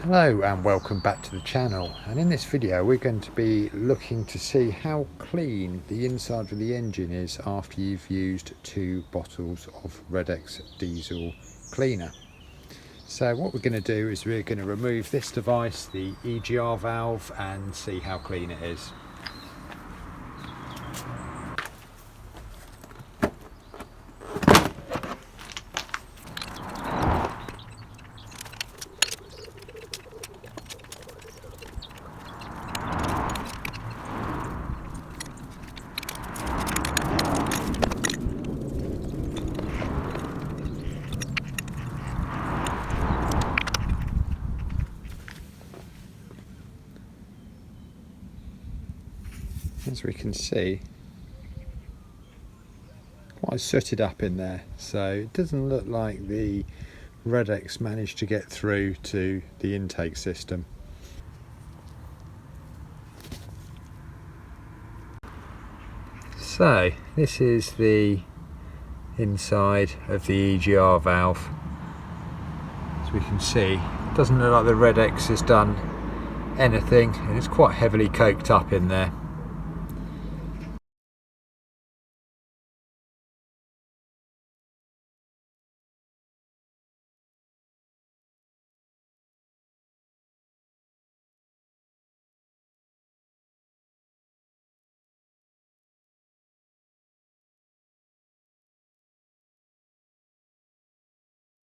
Hello and welcome back to the channel, and in this video we're going to be looking to see how clean the inside of the engine is after you've used 2 bottles of Redex diesel cleaner. So what we're going to do is we're going to remove this device, the EGR valve, and see how clean it is. As we can see, quite sooted up in there, so it doesn't look like the Redex managed to get through to the intake system. So this is the inside of the EGR valve. As we can see, it doesn't look like the Redex has done anything, and it's quite heavily coked up in there.